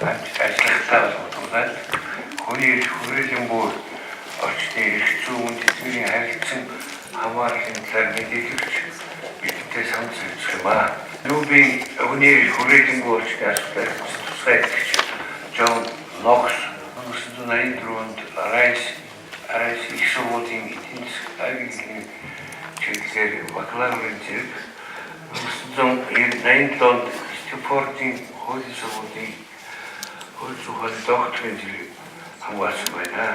ажлахтаа болоод хүний хүрээлэн бүр орчны эрх зүйн тэтгэврийн харилцан хамаарлын талаар мэдээлэлч бидтэй санал зөвшөөрөх юм аа. Нүүбийн хүний хүрээлэн бүр орчны асуудал тусгай John Knox 1984-нд Rice их сургуулийн эдийн засгийн агентлаг чиглэлээр бакалаврын зэрэг 1987 онд Стэнфордын хуулийн сургуулийн хууль зүйн докторийн зэрэг хамгаалсан байна.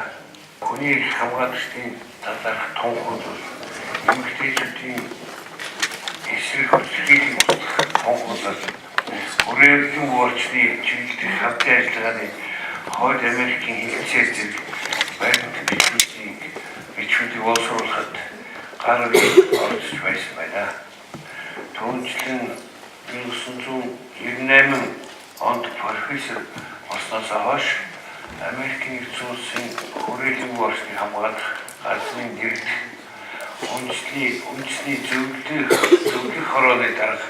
Хүний эрх хамгаалагчдын талаарх тунхаглал эмэгтэйчүүдийн эсрэг хүчирхийллийн тунхаглал хүрээлэн орчны чиглэлээр хамтын ажиллагааны Хойд Америкийн хэлтсээр зэрэг байрны бичвэрийг боловсруулахад гар орж байсан байна. Түүнчлэн 1998 онд профессор болсноос хойш Америкийн нэгдсэн улсын хүрээлэн орчны хамгаалах газрын нэрд үндэсний зөвлөх хорооны дарга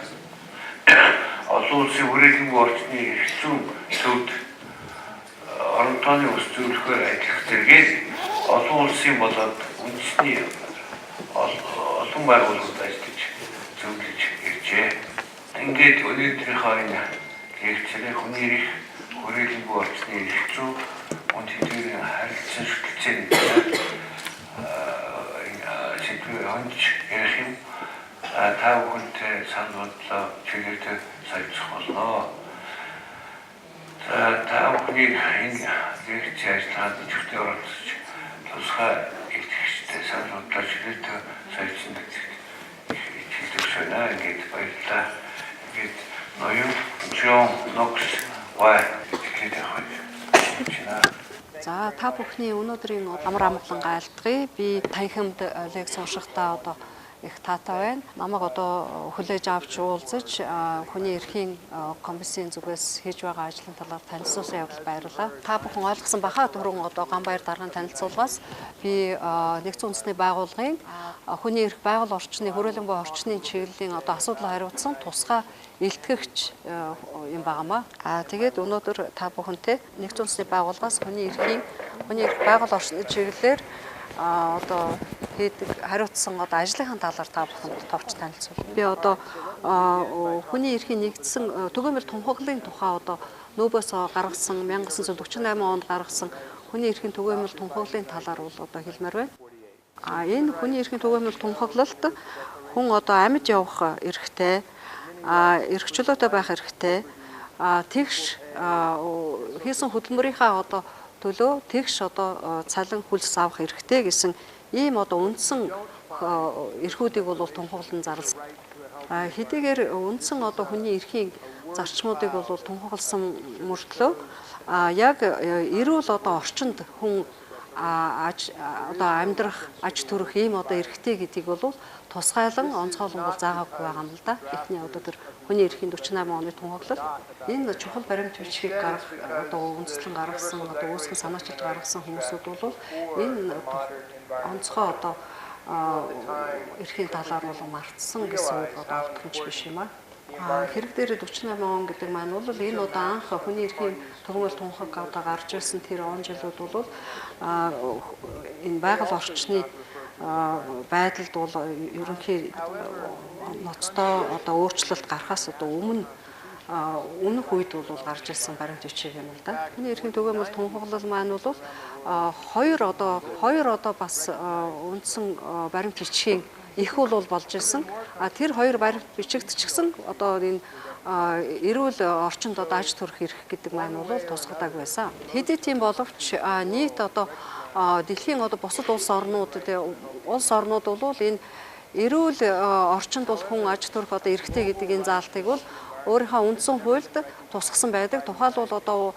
олон улсын хүрээлэн орчны эрх зүйн төвд орон тооны ус зөвлөхөөр ажиллах зэргээр олон улсын болоод үндэсний олон байгууллагад ажиллаж зөвлөж иржээ. Ингээд өнөөдрийнхөө энэ лекцээр хүний эрх хүрээлэн орчны эрх зүй мөн тэдний харилцан шүтэлцээний сэдвээр онж ярих юм. Та бүхэнтэй санал бодлоо чиглэлээр солилцох болно. Та бүхнийг энэ лекцийн ажиллагаанд зөвхөн оролцож тусгай идэвхтэй санал бодлоо чиглэлээр солилцсон хэлэвчэнэ. Ингээд баярлалаа. Ингээд ноён John Knox гэдэг За та бүхний өнөөдрийн амар амгалан айлтгая. Би танхимд лекц уншихтаа одоо их таатай байна. Намайг одоо хүлээж авч уулзаж хүний эрхийн комиссийн зүгээс хийж байгаа ажлын талаар танилцуулсан явдал баярлалаа. Та бүхэн ойлгосон баха түрүүн одоо Ганбаяр даргын танилцуулгаас би нэгдсэн үндэсний байгууллагын хүний эрх байгаль орчны хүрээлэн буй орчны чиглэлийн одоо асуудал хариуцсан тусгай илтгэгч юм байнамаа. Тэгээд өнөөдөр та бүхэнтэй нэгдсэн үндэсний байгууллагаас хүний эрх байгаль орчны чиглэлээр одоо хийдэг хариуцсан одоо ажлынхаа талаар та бүхэнд товч танилцуулна. Би одоо хүний эрхийн нэгдсэн түгээмэл тунхаглалын тухай одоо нөөбөөс гаргасан 1948 онд гаргасан хүний эрхийн түгээмэл тунхаглалын талаар бол одоо хэлмээр байна. Энэ хүний эрхийн түгээмэл тунхаглалд хүн одоо амьд явах эрхтэй, эрх чөлөөтэй байх эрхтэй, тэгш хийсэн хөдөлмөрийнхаа одоо төлөө тэгш одоо цалин хөлс авах эрхтэй гэсэн ийм одоо үндсэн эрхүүдийг бол тунхаглан зарласан. Хэдийгээр үндсэн одоо хүний эрхийн зарчмуудыг бол тунхагласан мөртлөө яг эрүүл одоо орчинд хүн одоо амьдрах, аж төрөх ийм одоо эрхтэй гэдгийг бол тусгайлан онцгойлон бол заагаагүй байгаа юм л да. Эхний одоо тэр хүний эрхийн 48 оны тунхаглал энэ чухал баримт бичгийг одоо үндэслэн гаргасан одоо үүсгэн санаачилж гаргасан хүмүүсүүд бол энэ онцгой одоо эрхийн талаар бол мартсан гэсэн үг одоо алдахч биш юм аа. Хэрэг дээр 48 он гэдэг маань бол энэ одоо анх хүний эрхийн түгээмэл тунхаг одоо гарч ирсэн тэр он жилүүд бол энэ байгаль орчны байдалд бол ерөнхий ноцтой одоо өөрчлөлт гарахаас одоо өмнөх үед бол гарч ирсэн баримт бичиг юм л да. Хүний эрхийн түгээмэл тунхаглал маань бол хоёр одоо бас үндсэн баримт бичгийн их бол болж ирсэн. Тэр хоёр баримт бичигт ч гэсэн одоо энэ эрүүл орчинд одоо аж төрөх эрх гэдэг маань бол тусгадаг байсан. Хэдий тийм боловч нийт одоо дэлхийн одоо бусад улс орнууд бол энэ эрүүл орчинд бол хүн аж төрөх одоо эрхтэй гэдэг энэ заалтыг бол өөрийнхөө үндсэн хуульд тусгасан байдаг. Тухайлбал одоо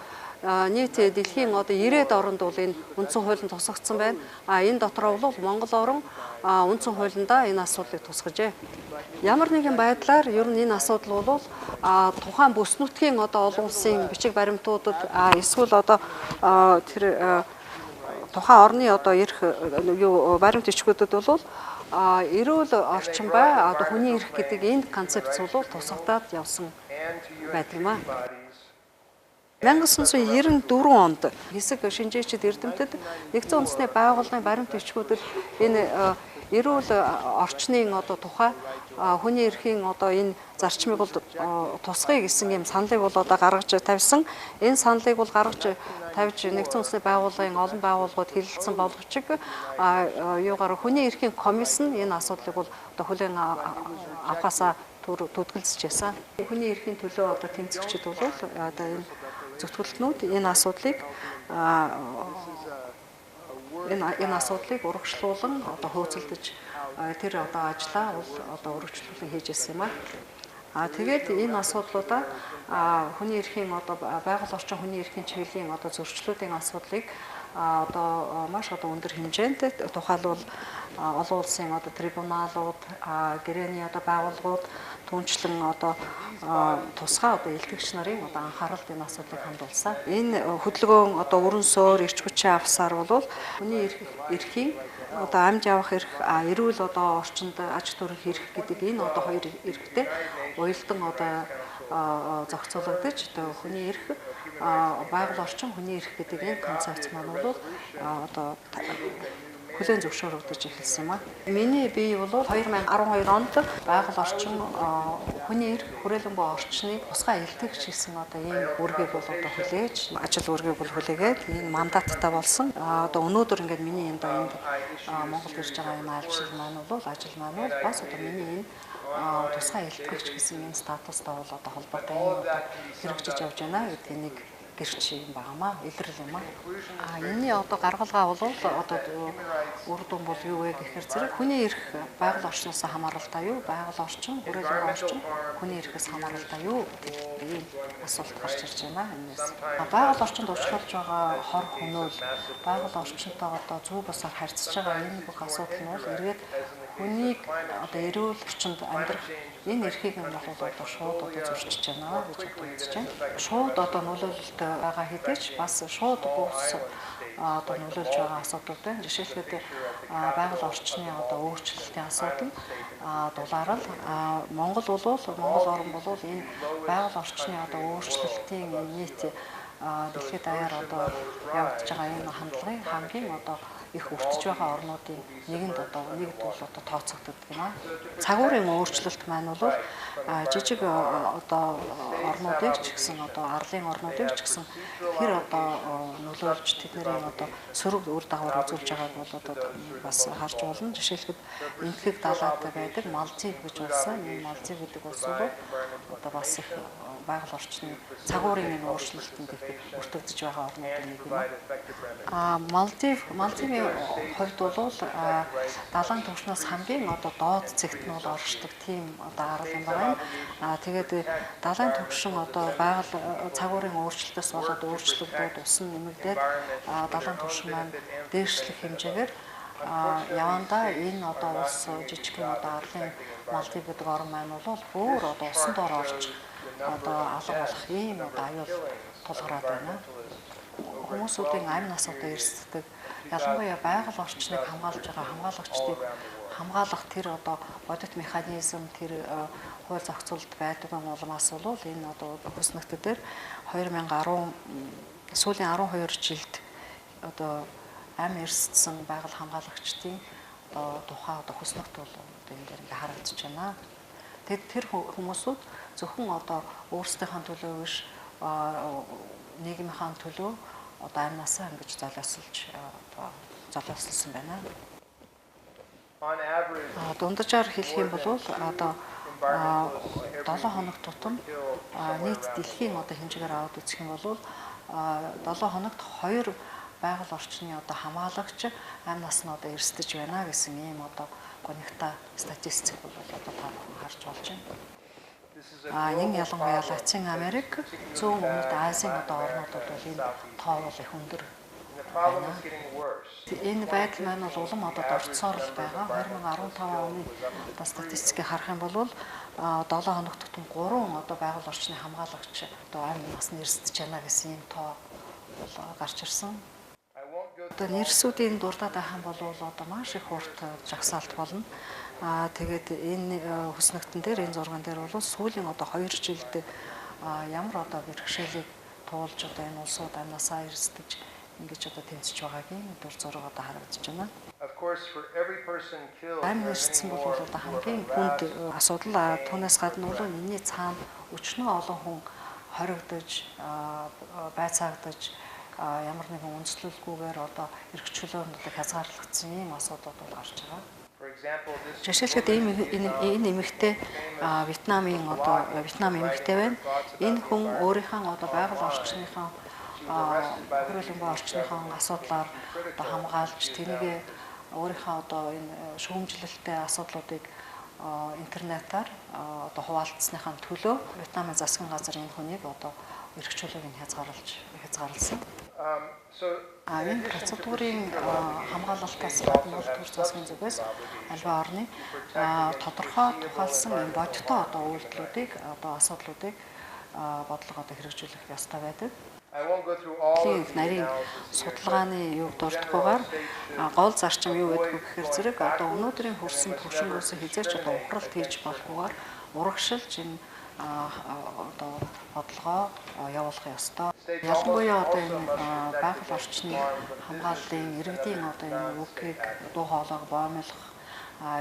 нийт дэлхийн одоо 90-д оронд бол энэ үндсэн хуулинд тусгагдсан байна. Энэ дотроо бол Монгол орн үндсэн хуулиндаа энэ асуудлыг тусгажээ. Ямар нэгэн байдлаар ер нь энэ асуудал бол тухайн бүс нутгийн одоо олон улсын бичиг баримтуудад эсвэл одоо тэр тухайн орны одоо эрх баримт бичгүүдэд бол эрүүл орчин бай одоо хүний эрх гэдэг энэ концепц бол тусгадаад явсан байдаг юм аа. 1994 онд хэсэг шинжээчид эрдэмтэд нэгдсэн үндэсний байгууллагын баримт бичгүүдэд энэ эрүүл орчнын тухай хүний эрхийн энэ зарчмыг бол тусгая гэсэн юм саналыг бол гаргаж тавьсан. Энэ саналыг бол гаргаж тавьж нэгдсэн үндэсний байгууллагын олон байгууллагууд хэлэлцсэн боловч хүний эрхийн комиссн энэ асуудлыг бол хүлээн авахасаа түтгэлзэж байсан. Хүний эрхийн төлөө тэмцэгчид бол энэ зөвтгөлтнүүд энэ асуудлыг урагшлуулан хөөцөлдөж тэр ажлаа бол өргөжлүүлэн хийж ирсэн юм аа. Тэгээд энэ асуудлуудаа хүний эрхийн байгаль орчин хүний эрхийн чиглэлийн зөрчлүүдийн асуудлыг маш өндөр хэмжээнд тухайлбал олон улсын трибуналууд, гэрээний байгууллагууд түнчлэн тусгай илтгэгч нарын анхааралд энэ асуудлыг хандуулсан. Энэ хөдөлгөөн өрн суур, эрч хүчийн авсаар бол хүний эрхийн амьд явах эрх, эрүүл орчинд аж төрөх эрх гэдэг энэ хоёр эрхтэй уялдан зохицуулагдаж хүний эрх байгаль орчин хүний эрх гэдэг энэ концепц маань бол хүлээн зөвшөөрөгдөж эхэлсэн юм аа. Миний бие бол 2012 онд байгаль орчин хүний эрх хүрээлэнгүй орчны тусгай илтгэгч гэсэн ийм үүргийг бол хүлээж ажил үүргийг бол хүлээгээд энэ мандаттай болсон. Өнөөдөр ингээд миний энд Монгол ирж байгаа энэ ажил маань бол бас миний энэ тусгай илтгэгч гэсэн энэ статустай бол холбоотой хэрэгжиж явж байна гэдэг нэг гэрч юм байнамаа, илрэл юм аа. Энэний гаргалгаа бол үр дүн бол юу вэ гэхээр зэрэг хүний эрх байгаль орчноос хамааралтай юу, байгаль орчин, хүрээлэн орчин хүний эрхээс хамааралтай юу гэдэг ийм асуулт гарч ирж байна энэс. Байгаль орчинд учруулж байгаа хор хөнөөл, байгаль орчинтойгоо зөв бусаар харьцаж байгаа энэ бүх асуудал нь бол эргээд хүнийг эрүүл орчинд амьдрах энэ эрхийг нь бол шууд зөрчиж байна гэж үзэж байна. Шууд нөлөөлөлт байгаа хэдий ч бас шууд бус нөлөөлж байгаа асуудал байна. Жишээлбэл байгаль орчны өөрчлөлтийн асуудал дулаарл Монгол орн бол энэ байгаль орчны өөрчлөлтийн нийт дэлхийд даяар явагдаж байгаа энэ хандлагын хамгийн их өртөж байгаа орнуудын нэгэнд тооцогддог юм аа. Цагуурын өөрчлөлт маань бол жижиг орнуудыг ч гэсэн арлын орнуудыг ч гэсэн хэр нөлөөлж тэдний сөрөг үр дагавар үзүүлж байгааг бол бас харж болно. Жишээлбэл энхэг далайд байдаг Малдив гэж улсын энэ Малдив гэдэг улс бол бас их байгаль орчны цагуурын өөрчлөлтөнд өртөгдөж байгаа орнуудын нэг юм. Малдивын хувьд бол далайн түвшнээс хамгийн доод зэгт нь бол оршдог тийм арга юм байна. Тэгээд далайн түвшин байгаль цагуурын өөрчлөлтөөс болоод өөрчлөгдөд усан нэмэгдээд далайн түвшин маань дээшлэх хэмжээгээр явандаа энэ улс жижигхэн арлын Малдив гэдэг орн маань бол бүр усан доор орж алга болох ийм аюул тулгараад байна. Хүмүүсүүдийн амь нас эрсддэг. Ялангуяа байгаль орчныг хамгаалж байгаа хамгаалагчдыг хамгаалах тэр бодит механизм тэр хууль зохицуулалт байдаг улмаас бол энэ хүснэгтдэр 2010 сүүлийн 12 жилд амь эрсдсэн байгаль хамгаалагчдын тухай хүснэгт бол энэ дээр ингээ харагдаж байна. Тэр хүмүүсүүд зөвхөн өөрсдийнхээ төлөө биш нийгмийн төлөө амнасаа ингэж золиослсон байна. Дунджаар хэлэх юм бол 7 хоног тутам нийт дэлхийн хэмжээгээр аваад үзэх юм бол 7 хоногт 2 байгаль орчны хамгаалагч амь нас нь эрсдэж байна гэсэн ийм гонигтай статистик бол харж болж байна. Энэ ялангуяа Латин Америк, Зүүн Өмнөд Азийн орнуудад бол энэ тоо бол их өндөр байна. Энэ байдал маань бол улам орцсоор л байгаа. 2015 оны статистикийг харах юм бол 7 хоног тутам 3 байгаль орчны хамгаалагч амь насны эрсдэж байна гэсэн ийм тоо гарч ирсэн. Нэрсүүдийн дурдаад байх юм бол маш их урт жагсаалт болно. Тэгээд энэ хүснэгтэн дээр энэ зурган дээр бол сүүлийн 2 жилд ямар бэрхшээлийг туулж одоо энэ улсууд амнасаа эрсдэж ингэж одоо тэнцэж байгаагийн дүр зураг одоо харагдаж байна. Of course, for every person killed, Амь эрсдсэн бол одоо хамгийн хүнд асуудал. Түүнээс гадна бол энэний цаана өчнөө олон хүн хоригдож, байцаагдаж, ямар нэгэн үндэслэлгүйгээр одоо эрх чөлөөнд одоо хязгаарлагдсан ийм асуудлууд бол гарч байгаа. for example, this Жишээлбэл энэ эмэгтэй Вьетнам эмэгтэй байна. Энэ хүн өөрийнхөө одоо байгаль орчныхаа хөрөлбөө орчныхаа асуудлаар одоо хамгаалж тэрнийг өөрийнхөө одоо энэ шүүмжлэлтэй асуудлуудыг интернетаар одоо хуваалцсныхаа төлөө Вьетнамын засгийн газар энэ хүнийг одоо эрх чөлөөг нь хязгаарласан. Энэ процедурын хамгаалалтаас гадна төр засгийн зүгээс альва орны тодорхой тухайлсан энэ бодиттой одоо үйлдэлүүдийг одоо асуудлуудыг бодлого одоо хэрэгжүүлэх ёстой байдаг. I won't go through all of Тийм the нарийн analysis. судалгааны юг дурдахгүйгээр гол зарчим юу гэдгийг гэхээр зэрэг одоо өнөөдрийн хөрсөн төвшнгөөс хизээч одоо ухралт хийж болохгүйгээр урагшилж энэ одоо бодлогоо явуулах ёстой. Ялангуяа одоо энэ байгаль орчны хамгааллын иргэдийн одоо энэ үгийг дуу хоолойг боомлох,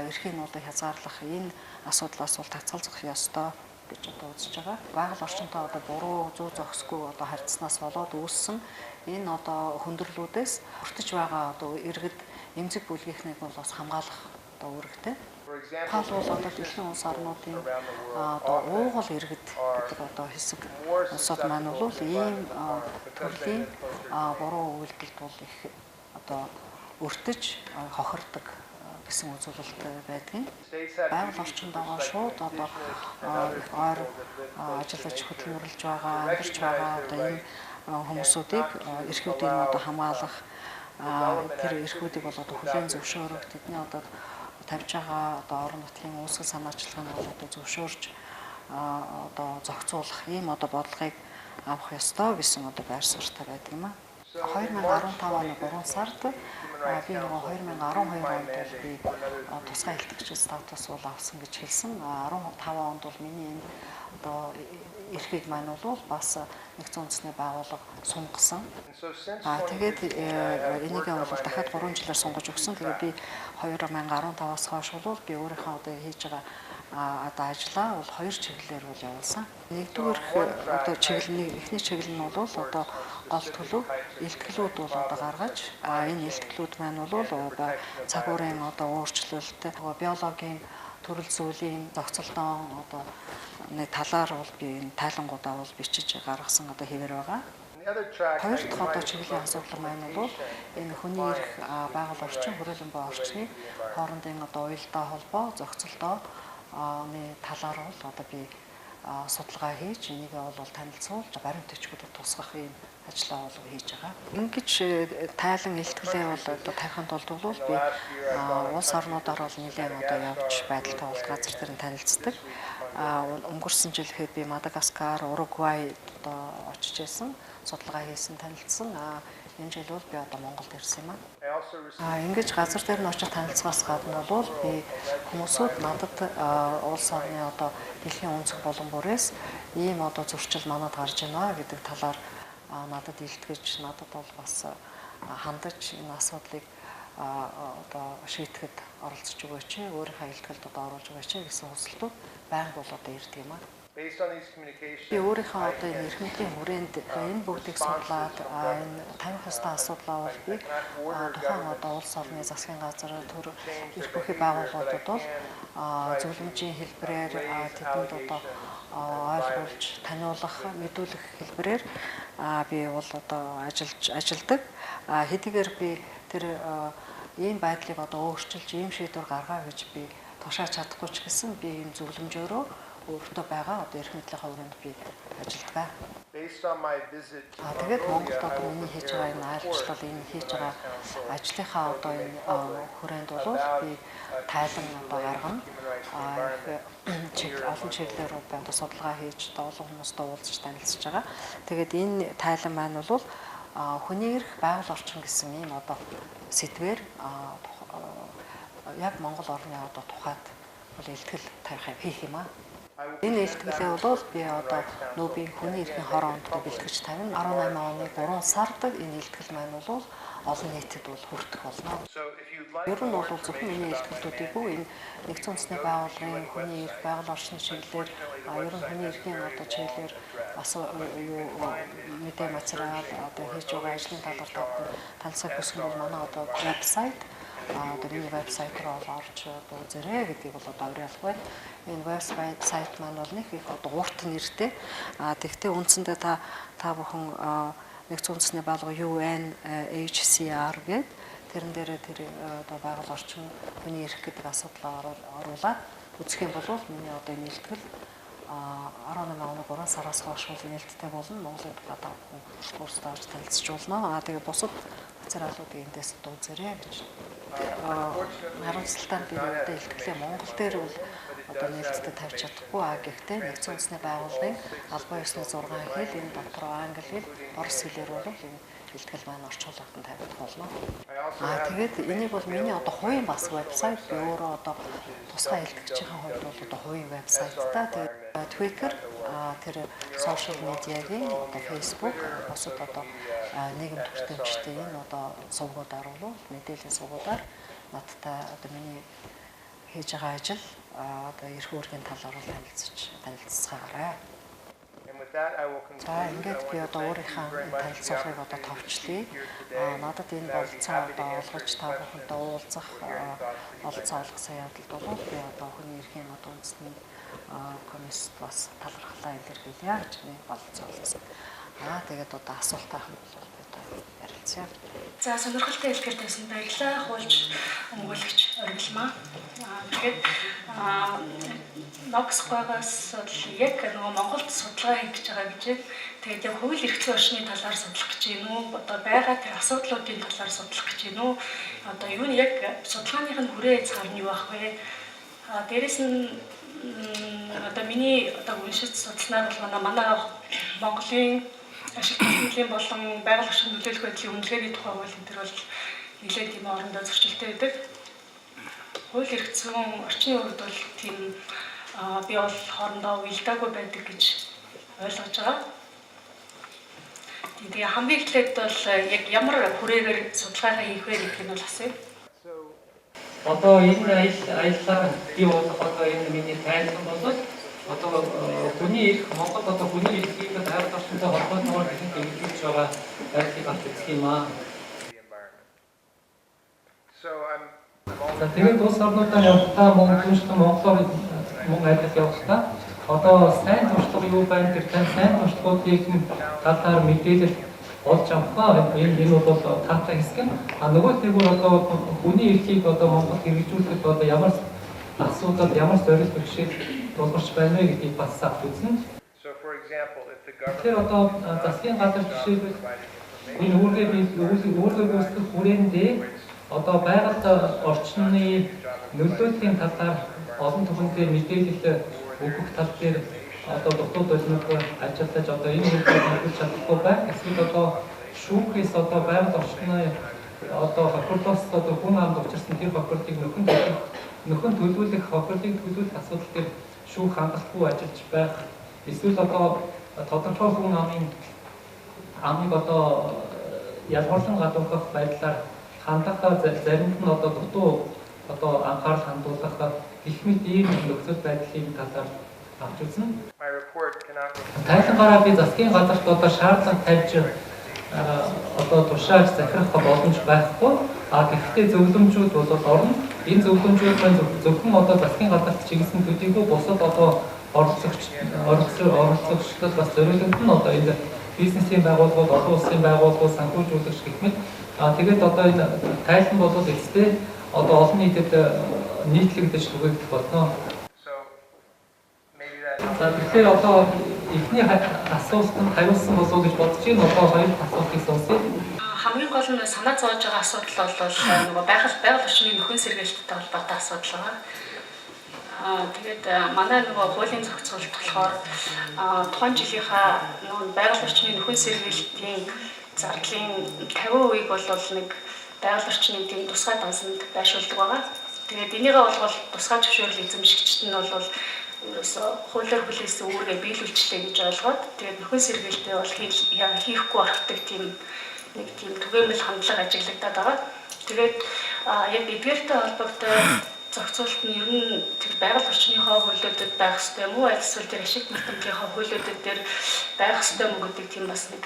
эрхийн одоо хязгаарлах энэ асуудлаас бол тацгалзах ёстой гэж одоо үзэж байгаа. Байгаль орчинтой одоо буруу зүй зохисгүй одоо харьцснаас болоод үүссэн энэ одоо хөндөрлүүдээс хүртэж байгаа одоо иргэд эмзэг бүлгийнхнийг бол бас хамгаалах одоо үүрэгтэй. Тал бол одоо дэлхийн улс орнуудын одоо уугуул иргэд гэдэг одоо хэсэг улсууд маань бол ийм төрлийн буруу үйлдэлд бол их одоо өртөж хохирдог гэсэн үзүүлэлт байдгийг. Байгаль орчинд байгаа шууд одоо ойр ажиллаж хөдөлмөрлөж байгаа, амьдарч байгаа одоо энэ хүмүүсүүдийг эрхүүдийг одоо хамгаалах тэр эрхүүдийг бол одоо хүлээн зөвшөөрөх тэдний одоо тавьж байгаа одоо орон нутгийн үүсгэл санаачлагыг бол одоо зөвшөөрж одоо зохицуулах ийм одоо бодлогыг авах ёстой гэсэн одоо байр суурьтай байдаг юм а. 2015 оны 3 сард би нөгөө 2012 онд би тусгай хэлтгэгч статус бол авсан гэж хэлсэн. 15 онд бол миний энэ одоо эрхийг маань бол бас нэгдсэн үндэсний байгууллага сунгасан. Тэгээд энийг бол дахиад 3 жилээр сунгаж өгсөн. Тэгээд би 2015-аас хойш бол би өөрийнхөө одоо хийж байгаа одоо ажлаа бол 2 чиглэлээр бол явуулсан. Нэгдүгээр одоо чиглэл эхний чиглэл нь бол одоо гол төлөв илтгэлүүд бол одоо гаргаж энэ илтгэлүүд маань бол цаг уурын одоо өөрчлөлт биологийн төрөл зүйлийн зохицолтон одоо нэг талаар бол би энэ тайлангуудаа бол бичиж гаргасан одоо хэвээр байгаа. Хоёр дахь одоо чиглэлийн асуудал маань бол энэ хүний эрх байгаль орчин хөрөлбөө орчны хоорондын одоо уялдаа холбоо зохицолтоо талаар бол одоо би судалгаа хийж энийг бол танилцуулж баримт өчгүүдэд тусгах юм ажлаа бол хийж байгаа. Ингэж тайлан илтгэлээ бол одоо тавихын тулд бол би улс орнуудаар бол нэлээд одоо явж байдалтай бол газар дээр нь танилцдаг. Өнгөрсөн жил хэд би Мадагаскар, Уругвай одоо очиж байсан, судалгаа хийсэн, танилцсан. Энэ жил бол би одоо Монголд ирсэн юм аа. Ингэж газар дээр нь очиж танилцахаас гадна бол би хүмүүсүүд надад улс орны одоо дэлхийн өнцөг болон бүрээс ийм одоо зөрчил манад гарч байна гэдэг талаар надад илтгэж, надад бол бас хандаж энэ асуудлыг одоо шийдэхэд оролцож өгөөч, өөрийнхөө илтгэлд одоо оруулж өгөөч гэсэн хүсэлтүүд байнга бол одоо ирдэг юм аа. Би өөрийнхөө одоо энэ эрх мэдлийн хүрээнд энэ бүгдийг судлаад энэ тавих ёстой асуудлаа бол би тухайн одоо улс орны засгийн газар төр эрх бүхий байгууллагуудад бол зөвлөмжийн хэлбэрээр тэдэнд одоо ойлгуулж таниулах, мэдүүлэх хэлбэрээр би бол одоо ажилладаг. Хэдийгээр би тэр ийм байдлыг одоо өөрчилж ийм шийдвэр гаргаа гэж би тушааж чадахгүй ч гэсэн би энэ зөвлөмжөөрөө өөртөө байгаа одоо эрх мэдлийн хувьд би ажилладаг. Тэгээд Монголд одоо миний хийж байгаа энэ айлчлал, энэ хийж байгаа ажлынхаа одоо энэ хүрээнд бол би тайлан одоо гаргана. Олон чиглэлээр одоо судалгаа хийж олон хүмүүстэй уулзаж танилцж байгаа. Тэгээд энэ тайлан маань бол хүний эрх байгаль орчин гэсэн ийм одоо сэдвээр яг Монгол орны одоо тухайд бол илтгэл тавих хийх юм аа. Энэ ээлтгэлээ бол би одоо нүүбийн хүний эрхийн хороонд бэлтгэж тавина. 18 оны 3 сард энэ ээлтгэл маань бол олон нийтэд бол хүртэх болно. Ер нь бол зөвхөн миний ээлтгэлүүдийг энэ нэгдсэн үндэсний байгууллагын хүний эрх байгаль орчны чиглэлээр ер нь хүний эрхийн одоо чиглэлээр бас мэдээ материал одоо хийж байгаа ажлын талаар танилцах хүсэх бол манай одоо вебсайт одоо миний вебсайт руу орж үзээрэй гэдгийг бол одоо уриалах байна. Энэ вебсайт маань бол нэг их одоо урт нэртэй. Тэгвэл үндсэндээ та бүхэн нэгдсэн үндэсний байгууллага UNHCR гэдэг тэрэн дээрээ тэр одоо байгаль орчин хүний эрх гэдэг асуудлаа оруулаад үзэх юм бол миний одоо энэ нээлтгэл 18 оны 3 сараас хойш нээлттэй болно. Монголын гадаа курст орж танилцуулна. Тэгээ бусад материалуудыг эндээс одоо үзээрэй гэж. Харамсалтай би өөртөө илтгэлээ Монгол дээр бол одоо нээлттэй тавьж чадахгүй гэхдээ нэгдсэн үндэсний байгууллагын албан ёсны 6 хэл энэ дотор англи хэл, орос хэлээр бол энэ илтгэл маань орчуулгад нь тавигдах болно. Тэгээд энийг бол миний одоо хувийн бас вебсайт би өөрөө одоо тусгай илтгэгчийн хувьд бол одоо хувийн вебсайт та тэгээд Twitter тэр сошиал медиагийн одоо Facebook босод одоо нийгэм төртөмчтэй энэ одоо сувгуудаар бол мэдээллийн сувгуудаар надтай одоо миний хийж байгаа ажил одоо эрх үүргийн талаар бол танилццгаарай. За ингээд би одоо өөрийнхөө танилцуулгыг одоо товчлъя. Надад энэ болцоо одоо олгож та бүхэнтэй уулзах олцоо олгосон явдалд бол би одоо хүний эрхийн одоо үндэсний комиссд бас талархлаа илэрхийлье гэж нэг болцоо олгосон. Тэгээд одоо асуулт авах юм бол би одоо ярилцъя. За сонирхолтой хэлгээр тавьсан баярлалаа. Хуулж өмгөөлөгч Оргилмаа. Тэгээд Ноксгоогоос яг нөгөө Монголд судалгаа хийж байгаа гэж тэгээд яг хууль эрх зүйн орчны талаар судлах гэж байна уу? Одоо байгаа тэр асуудлуудын талаар судлах гэж байна уу? Одоо юу нь яг судалгааных нь хүрээ цаав нь юу ах вэ? Дээрэс нь одоо миний одоо уншиж судалснаар бол манай Монголын ашиг төлөвлөлийн болон байгаль орчин нөлөөлөх байдлын үнэлгээний тухай хууль энэ төр бол нэлээд тийм орондоо зөрчилтэй байдаг. Хууль эрх зүйн орчны хувьд бол тийм би бол хоорондоо уялдаагүй байдаг гэж ойлгож байгаа. Тэгээ хамгийн эхлээд бол яг ямар хүрээгээр судалгаа хийх вэ гэдэг нь бол асууя. Одоо энэ аяллаа бий болох одоо энэ миний тайлбар бол одоо хүний эрх Монгол одоо хүний эрхийг байгаль орчинтой холбоотойгоор хэрэгжүүлж байгаа байдлыг авч үзэх юм аа. Тэгээд улс орнуудаар явахдаа Монголоор мөн ажиллах явахдаа одоо сайн туршлага юу байна тэр сайн туршлагуудыг талаар мэдээлэл олж авах энэ бол таатай хэсэг нь. Нөгөө тэгвэл одоо хүний эрхийг одоо Монгол хэрэгжүүлэхэд одоо ямар асуудал ямар зорилт бэрхшээл тулгарч байна вэ гэдгийг бас авч үзнэ. Тэгэхээр одоо засгийн газар жишээлбэл энэ үүргээ гүйцэтгэх хүрээндээ одоо байгаль орчны нөлөөллийн талаар олон түвшинд мэдээлэл өгөх тал дээр одоо дотоод боловсрол ажиллаж одоо энэ үйлдэл хийх чадахгүй байна. Эсвэл одоо шүүхээс одоо байгаль орчны одоо хохирлоос одоо хүн амд учирсан тэр хохирлыг нөхөн төлөвлөх хохирлыг төлөвлөх асуудал дээр шүүх хангалтгүй ажиллаж байх. Эсвэл одоо тодорхой хүн амыг одоо ялгарлан гадуурхах байдлаар хандах заримд нь одоо дутуу одоо анхаарал хандуулах гэх мэт ийм нөхцөл байдлын талаар авч үзнэ. Тайлангараа би засгийн газарт одоо шаардлага тавьж одоо тушааж захирах боломж байхгүй. Гэхдээ зөвлөмжүүд бол орно. Энэ зөвлөмжүүд маань зөвхөн одоо засгийн газарт чиглэсэн төдийгүй бусад одоо оролцогчдод бас зориулагдсан нь одоо энэ бизнесийн байгууллагууд, олон улсын байгууллагууд, санхүүжүүлэгч гэх мэт. Тэгээд одоо энэ тайлан бол эцэстээ одоо олон нийтэд нийтлэгдэж түгээгдэх болно. Тэгэхээр одоо эхний асуултанд хариулсан болов уу гэж бодож байна. Одоо хоёр асуултыг сонсъё. Хамгийн гол нь санаа зовж байгаа асуудал бол нөгөө байгаль орчны нөхөн сэргээлттэй холбоотой асуудал байна. Тэгээд манай нөгөө хуулийн зохицуулалт болохоор тухайн жилийнхаа нөгөө байгаль орчны нөхөн сэргээлтийн зардлын 50% бол нэг байгаль орчны тийм тусгай дансанд байршуулдаг байгаа. Тэгээд энийгээ бол тусгай зөвшөөрөл эзэмшигчид нь бол ерөөсөө хуулиар хүлээсэн үүргээ биелүүлчлээ гэж ойлгоод тэгээд нөхөн сэргээлтэй бол хийхгүй орхдаг тийм нэг тийм түгээмэл хандлага ажиглагдаад байгаа. Тэгээд яг эдгээртэй холбоотой зохицуулт нь ер нь тэр байгаль орчныхоо хуулиудад байх ёстой юм уу? Аль эсвэл тэр ашиг нутгийнхаа хуулиудад дээр байх ёстой юм гэдэг тийм бас нэг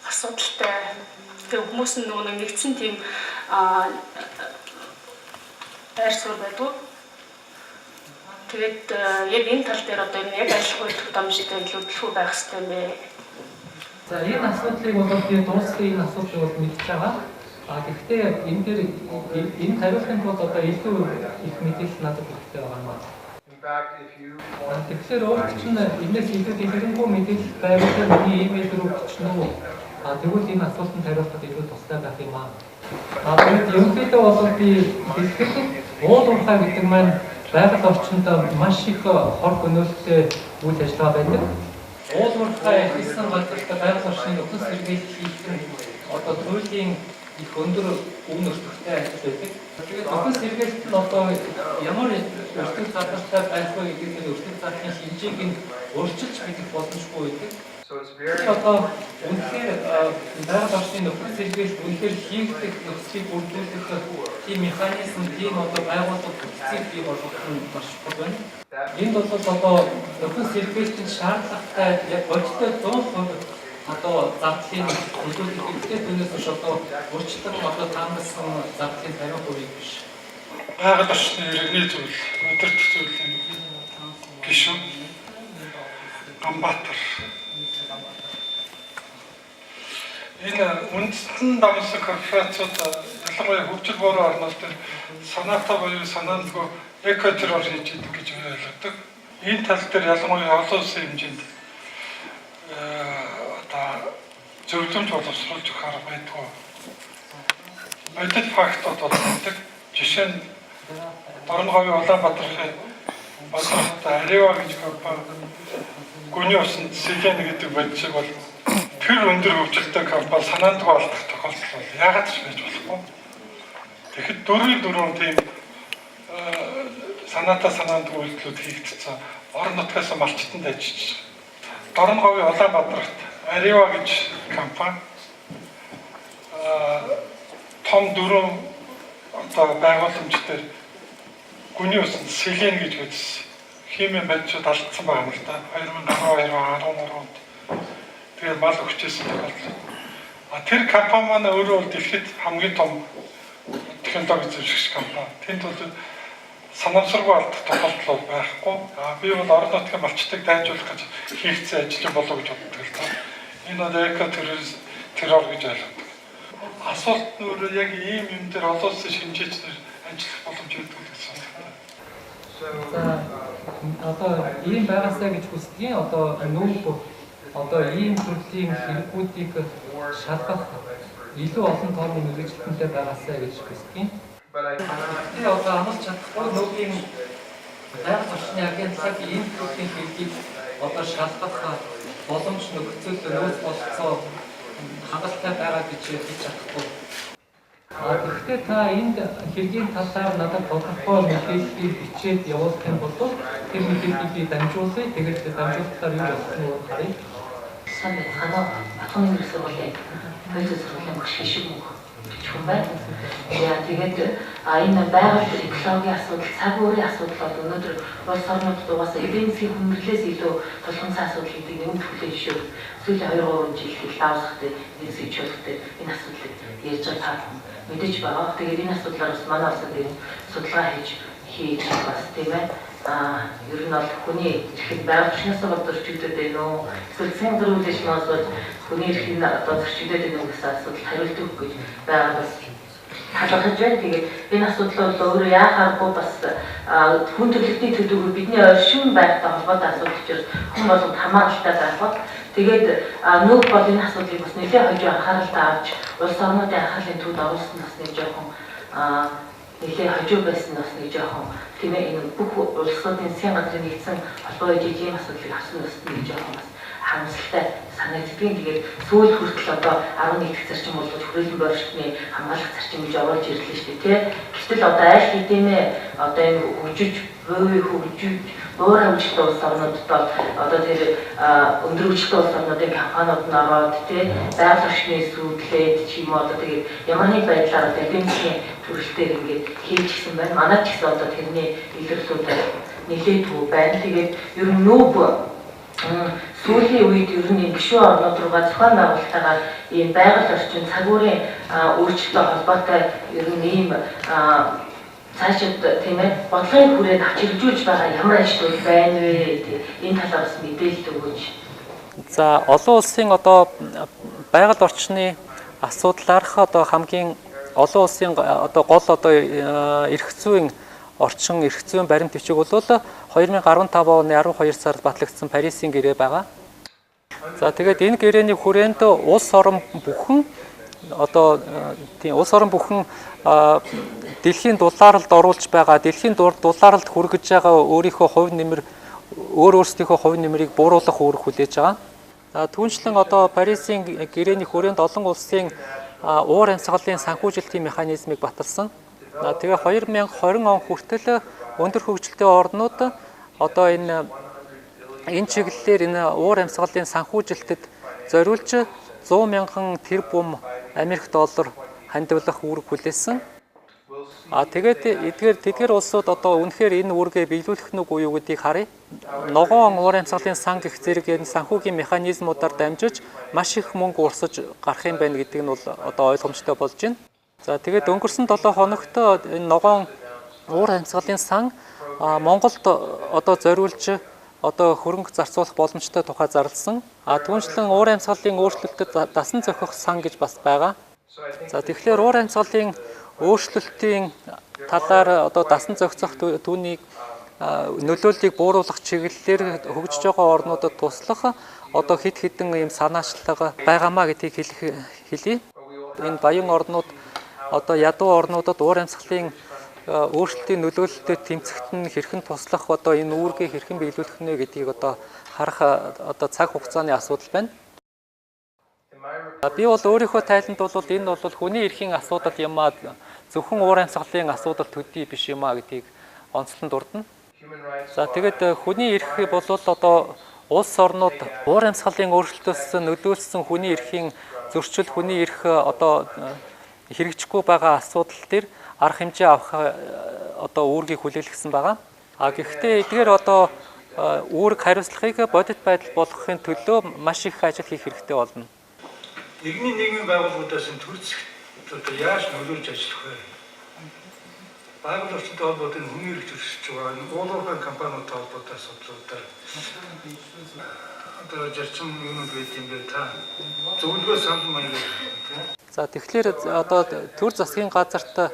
асуудалтай. Тэр хүмүүс нь нөгөө нэгдсэн тийм байр суурь байдаг. Тэгээд яг энэ тал дээр одоо яг ашиг хууль дамжтай илүүдэлгүй байх ёстой юм бэ? За энэ асуудлыг бол би дуусгах энэ асуудлыг бол мэдж байгаа. Гэхдээ энэ дээр энэ хариултанд бол одоо илүү их мэдээлэл надад хэрэгтэй байгаа юм байна. Тэгэхээр өөрт чинь энэс илүү дэлгэрэнгүй мэдээлэл байвал миний имэйл рүү бичнэ үү? Тэгвэл энэ асуултанд хариулахад илүү тустай байх юм аа. Тэгээд ерөнхийдөө бол би дэлгэхэд уул уурхай гэдэг маань байгаль орчинд маш их хор гөнөөлттэй үйл ажиллагаа байдаг. Уул уурхай хийсэн газарт байгаль орчны нөхцөл сэргийлэл хийх нь одоо туйлын их өндөр үн өртөгтэй ажил байдаг. Тэгээд нөхцөл сэргийлэлт нь одоо ямар өртөг задлалтай байх вэ гэдэг нь өртөг задлалын хэмжээг нь өөрчилж мэдэх боломжгүй байдаг. Одоо үнэхээр байгаль орчны нөхцөл сэргийлэлт үнэхээр хийгдэх нөхцөлийг бүрдүүлэх тийм механизм, тийм одоо байгууллага бүтцийг бий болгох нь маш чухал байна. Энд бол одоо нөхцөл сэргийлэлтийн шаардлагатай яг бодиттой 100% одоо зардлын хөлөөлөх хэрэгтэй түүнээс биш одоо өөрчлөлт одоо таамагласан зардлын 50% биш. Байгаль орчны иргэний зүйл, өдөртөх зүйлийн гишүүн Ганбаатар. Энэ үндэстэн дамжсан корпорациуд ялангуяа хөгжил буурын орнууд санаатай буюу санаандгүй эко-террор хийж идэг гэж ойлгодог. Энэ тал дээр ялангуяа олон улсын хэмжээнд зөвлөмж боловсруулж өгөх арга байдгүй. Бодит фактууд болдог. Жишээ нь Дорноговын Улаанбаатарын Батархтай Арева гэж компани гүний усанд Селен гэдэг бодисыг бол тэр өндөр хөгжилтэй компани санаандгүй алдах тохиолдол бол яагаад ч байж болохгүй. Тэгэхэд дөрвөн тийм санаандгүй үйлдэлүүд хийгдсэн орон нутгаас малчтанд ажиллаж байгаа. Дорноговын Улаанбаатарт Арева гэж компани том дөрвөн одоо байгууламж дээр гүний усанд Селен гэж бодис химийн бодисууд алдсан байгаа юм л да. 2012 онд тэгээд мал өгчээсэн тохиолдол. Тэр компани маань өөрөө дэлхийд хамгийн том технологи зөвшөөрч компани. Тэнд бол санамсаргүй алдах тохиолдол байхгүй. Би бол орон нутгийн малчтыг дайжуулах гэж хийгдсэн ажил болов гэж боддог л да. Энэ бол эко-террор гэж ойлгодог. Асуулт нь яг ийм юм дээр олон улсын шинжээчдэр ажиллах боломж өгдөг гэсэн. Одоо ийм байгаасаа гэж хүсдгийн одоо нүүр одоо ийм төрлийн хэрэггүүдийг шалгах илүү олон тооны мэргэжилтэнтэй байгаасаа гэж хүсдгийн. Тэгээд одоо амлж чадахгүй нүүрийн байгаль орчны агентлаг ийм төрлийн хэрэгийг одоо шалгах боломж нөхцөл нөөц болцоо хангалттай байгаа гэж хэлж чадахгүй. Гэхдээ та энд хэргийн талаар надад тодорхой мэдээллийг бичээд явуулах юм бол тэр мэдээллийг би дамжуулъя. Тэгээд дамжуулахаар юу болох нь харъя. Санаа батханы хэрэгсэл болоо. Хоёрын сургуулийн багш шиг хүн байна. Тэгээд энэ байгаль экологийн асуудал, цаг уурын асуудал бол өнөөдөр улс орнуудад угаасаа эдийн засгийн хүндрэлээс илүү тулгымсан асуудал гэдэг нэг хүлээж зөв сүүлийн 2-3 жил хэл давсахтай эдийн засгийн чөлөөтэй энэ асуудлыг ярьж байгаа мэдээж байгаа. Тэгээд энэ асуудлаар бас манай улсад энэ судалгаа хийж бас тийм ээ. Ер нь бол хүний эрхийг байгаль орчноос бодорчигдээд байна уу? Эсвэл засгийн зөвлөлтөөс бол хүний эрхийг одоо зөрчигдээд байна уу гэсэн асуудал хариулт өгөх гэж байгаа бас талхаж байна. Тэгээд энэ асуудал бол өөрөө яахааргүй бас хүн төрөлхтний төлөвөөр бидний оршин байртай холбоотой асуудал учраас хүн болгонд хамааралтай байх. Тэгээд нүүх бол энэ асуудлыг бас нэлээд хожуу анхааралтай авч улс орнуудын анхаарлын төвд оруулсан бас нэг жоохон нэлээд хожуу байсан бас нэг жоохон тийм ээ энэ бүх улсуудын засгийн газрын нэгдсэн холбоо хийж ийм асуудлыг авсан бас нэг жоохон бас харамсалтай санагддгийн. Тэгээд сүүл хүртэл одоо 11 дэх зарчим бол хүрээлэн борьчны хамгаалах зарчим гэж оруулж ирлээ шүү дээ. Гэтэл одоо аль хэдийнэ одоо энэ хөгжиж буурай хөгжилтэй улс орнуудад одоо тэр өндөр хөгжилтэй улс орнуудын компаниуд нь ороод байгаль орчны сүйтлээд ч юм уу одоо тэгээд ямар нэг байдлаар одоо эдемцийн төрөлтөөр ингээд хийж гисэн байна. Манайд ч гэсэн одоо тэрний илэрлүүд нэлээдгүй байна. Тэгээд ер нь нүүб сүүлийн үед ер нь гишүүн орнууд руугаа зохион байгуулалтаагаар ийм байгаль орчин цагуурийн өөрчлөлттэй холбоотой ер нь ийм цаашид тийм ээ бодлогын хүрээнд авч хэрэгжүүлж байгаа ямар ажлууд байна вэ? Энэ талаар бас мэдээлэл өгөөч. За олон улсын одоо байгаль орчны асуудлаарх одоо хамгийн олон улсын одоо гол одоо эрх зүйн орчин эрх зүйн баримт бичиг бол 2015 оны 12 сард батлагдсан Парисын гэрээ байгаа. За тэгээд энэ гэрээний хүрээнд улс орон бүхэн одоо тийм улс орон бүхэн дэлхийн дулаалд оруулж байгаа, дэлхийн дулаалд хүргэж байгаа өөрийнхөө хувь нэмэр өөрсдийнхөө хувь нэмрийг бууруулах үүрэг хүлээж байгаа. Түүнчлэн одоо Парисын гэрээний хүрээнд олон улсын уур амьсгалын санхүүжилтийн механизмыг баталсан. Тэгээ 2020 он хүртэл өндөр хөгжилтэй орнууд одоо энэ чиглэлээр энэ уур амьсгалын санхүүжилтэд зориулж 100 мянган тэрбум Америк доллар хандивлах үүрэг хүлээсэн. Тэгээд тэдгээр улсууд одоо үнэхээр энэ үүргээ биелүүлэх нь үгүй юу гэдгийг харъя. Ногоон уур амьсгалын сан гэх зэрэг энэ санхүүгийн механизмуудаар дамжиж маш их мөнгө урсаж гарах юм байна гэдэг нь бол одоо ойлгомжтой болж байна. За тэгээд өнгөрсөн 7 хоногт энэ ногоон уур амьсгалын сан Монголд одоо зориулж одоо хөрөнгө зарцуулах боломжтой тухай зарласан. Түүнчлэн уур амьсгалын өөрчлөлтөд дасан зохих сан гэж бас байгаа. За тэгэхээр уур амьсгалын өөрчлөлтийн талаар одоо дасан зохицох түүнийг нөлөөллийг бууруулах чиглэлээр хөгжиж байгаа орнуудад туслах одоо хэд хэдэн ийм санаачлага байгаамаа гэдгийг хэлье. Энэ баян орнууд одоо ядуу орнуудад уур амьсгалын өөрчлөлтийн нөлөөлөлтөд тэмцэхт нь хэрхэн туслах одоо энэ үүргийг хэрхэн биелүүлэх нэ гэдгийг одоо харах одоо цаг хугацааны асуудал байна. Би бол өөрийнхөө тайланд бол энэ бол хүний эрхийн асуудал юм аа зөвхөн уур амьсгалын асуудал төдий биш юм аа гэдгийг онцлон дурдна. За тэгээд хүний эрх бол одоо улс орнууд уур амьсгалын өөрчлөлтөөс нөлөөлсөн хүний эрхийн зөрчил, хүний эрх одоо хэрэгжихгүй байгаа асуудал дээр арга хэмжээ авах одоо үүргийг хүлээлгэсэн байгаа. Гэхдээ эдгээр одоо үүрэг хариуцлагыг бодит байдал болгохын төлөө маш их ажил хийх хэрэгтэй болно. Иргэний нийгмийн байгууллагуудаас төрөлцөх одоо яаж нөлөөлж ажиллах вэ? Байгаль орчинтой холбоотой хүний эрх зөрчиж байгаа уулуурхай компаниудтай холбоотой асуудлуудаар одоо зарчим юунууд байд юм бэ та? Зөвлөгөө санал маягаар. За тэгэхээр одоо төр засгийн газарт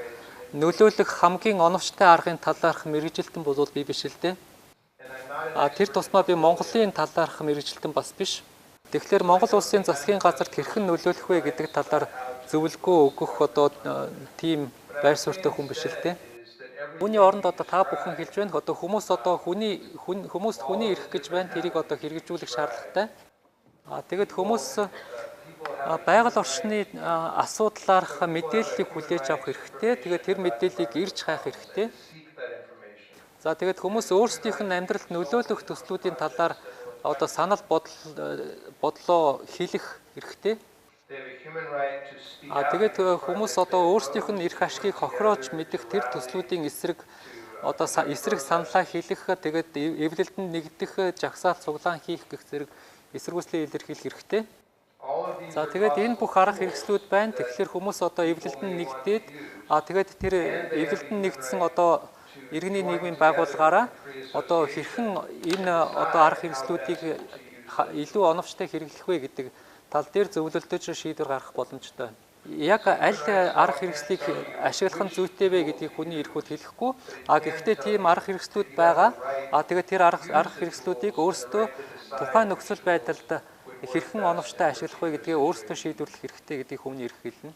нөлөөлөх хамгийн оновчтой аргын талаарх мэргэжилтэн бол би биш л дээ. Тэр тусмаа би Монголын талаарх мэргэжилтэн бас биш. Тэгэхээр Монгол улсын засгийн газарт хэрхэн нөлөөлөх вэ гэдэг талаар зөвлөгөө өгөх одоо тийм байр суурьтай хүн биш л дээ. Үүний оронд одоо та бүхэн хэлж байна. Одоо хүмүүс одоо хүмүүст хүний эрх гэж байна. Тэрийг одоо хэрэгжүүлэх шаардлагатай. Тэгэд хүмүүс байгаль орчны асуудлаарх мэдээллийг хүлээж авах хэрэгтэй. Тэгээд тэр мэдээллийг ирж хайх хэрэгтэй. За тэгээд хүмүүс өөрсдийнх нь амьдралд нөлөөлөх төслүүдийн талаар одоо санал бодлоо хэлэх хэрэгтэй. Тэгээд хүмүүс одоо өөрсдийнх нь эрх ашгийг хохироож мэдэх тэр төслүүдийн эсрэг одоо эсрэг саналаа хэлэх, тэгээд эвлэлдэнд нэгдэх, жагсаалт цуглаан хийх гэх зэрэг эсэргүүцлээ илэрхийлэх хэрэгтэй. За тэгээд энэ бүх арга хэрэгслүүд байна. Тэгэхээр хүмүүс одоо эвлэлдэнд нэгдээд тэгээд тэр эвлэлдэнд нэгдсэн одоо иргэний нийгмийн байгууллагаараа одоо хэрхэн энэ одоо арга хэрэгслүүдийг илүү оновчтой хэрэглэх вэ гэдэг тал дээр зөвлөлдөж шийдвэр гаргах боломжтой. Яг аль арга хэрэгслийг ашиглах нь зүйтэй вэ гэдгийг хүний эрхүүд хэлэхгүй. Гэхдээ тийм арга хэрэгслүүд байгаа. Тэгээд тэр арга хэрэгслүүдийг өөрсдөө тухайн нөхцөл байдалд хэрхэн оновчтой ашиглах вэ гэдгээ өөрсдөө шийдвэрлэх хэрэгтэй гэдгийг хүний эрх хэлнэ.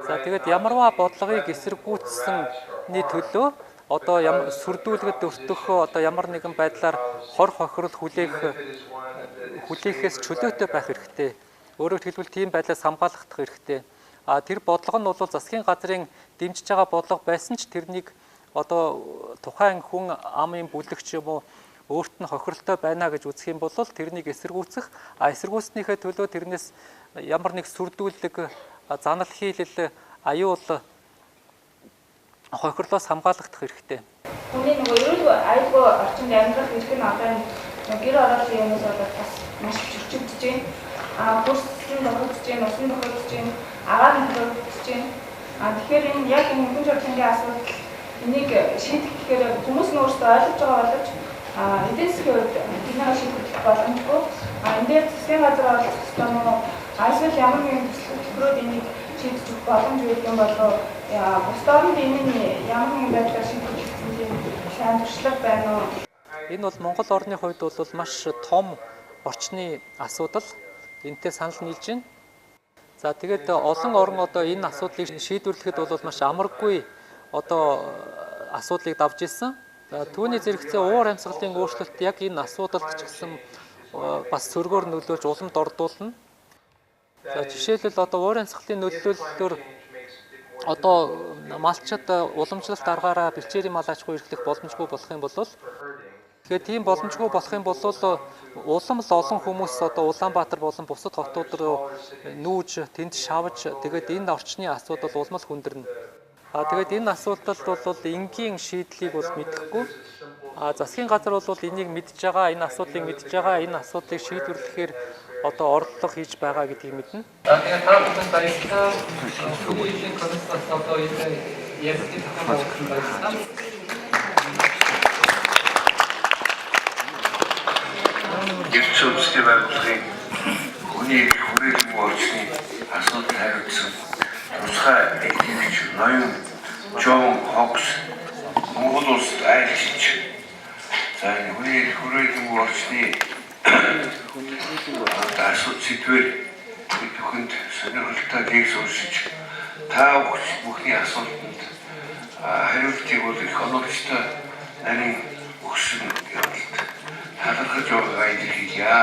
За тэгээд ямарваа бодлогыг эсэргүүцсэний төлөө одоо сүрдүүлгэд өртөх одоо ямар нэгэн байдлаар хор хохирол хүлээх хүлээхээс чөлөөтэй байх хэрэгтэй. Өөрөөр хэлбэл тийм байдлаас хамгаалагдах хэрэгтэй. Тэр бодлого нь бол засгийн газрын дэмжиж байгаа бодлого байсан ч тэрнийг одоо тухайн хүн амын бүлэгч юм уу өөрт нь хохиролтой байна гэж үзэх юм бол тэрнийг эсэргүүцэх, эсэргүүцснийхээ төлөө тэрнээс ямар нэг сүрдүүлэг, занал хийлэл, аюул хохирлоос хамгаалагдах хэрэгтэй. Хүний ерөнхий аюулгүй орчинд амьдрах эрх нь одоо гэр ороолын юмнаас болоод бас маш зөрчигдөж байна. Бүрсийн тохиолдож байна, усын тохиолдож байна, агаарын тохиолдож байна. Тэгэхээр энэ яг энэ хүн төрөлхтний асуудал энийг шийдэх гэхээр хүмүүс нь өөрсдөө ойлгож байгаа боловч эдийн засгийн хувьд тэднийг шийдэх боломжгүй. Энэ дээр засгийн газар оролцох юм уу? Эсвэл ямар нэгэн төлөвлөрөөд энийг шийдэж өгөх боломж өгөх юм болов бусад орнд энэ ямар нэгэн байдлаар шийдэх гэсэн тийм сайн туршлага байна уу? Энэ бол Монгол орны хувьд бол маш том орчны асуудал. Энэтэй санал нийлж байна. За тэгээд олон орн одоо энэ асуудлыг шийдвэрлэхэд бол маш амаргүй одоо асуудлыг давж ирсэн. Түүний зэрэгцээ уур амьсгалын өөрчлөлт яг энэ асуудалд ч гэсэн бас сөргөөр нөлөөлж уламд ордуулна. За жишээлбэл одоо уур амьсгалын нөлөөллөөр одоо малчид уламжлалт аргаараа бэлчээрийн мал аж ахуй эрхлэх боломжгүй болох юм бол тэгэхээр тийм боломжгүй болох юм бол улам л олон хүмүүс одоо Улаанбаатар болон бусад хотууд руу нүүж тэнд шавж тэгээд энэ орчны асуудал улмал хүндэрнэ. Тэгээд энэ асуудалд бол энгийн шийдлийг бол мэдэхгүй. Засгийн газар бол энийг мэдж байгаа, энэ асуудлыг мэдж байгаа, энэ асуудлыг шийдвэрлэхээр одоо орлого хийж байгаа гэдгийг мэднэ. Тэгээд та бүхэнд баярлалаа. Хүмүүсийн комиссаас одоо энэ ярилцлагыг тавьсан баярлалаа. Гэрчүүд үстэй байгууллагын хүний хүрээлэн орчны асуудал хариуцсан тусгай эдгэгч ноён Джон Хокс Монгол улсад айлчилж за хүний хүрээлэн орчны асуудал сэдвээр бүхэнд сонирхолтой лекц уншиж та бүхний асуултанд хариултыг бол их оновчтой нарийн өгсөн явдалд талархаж байгаагаа илэрхийлье.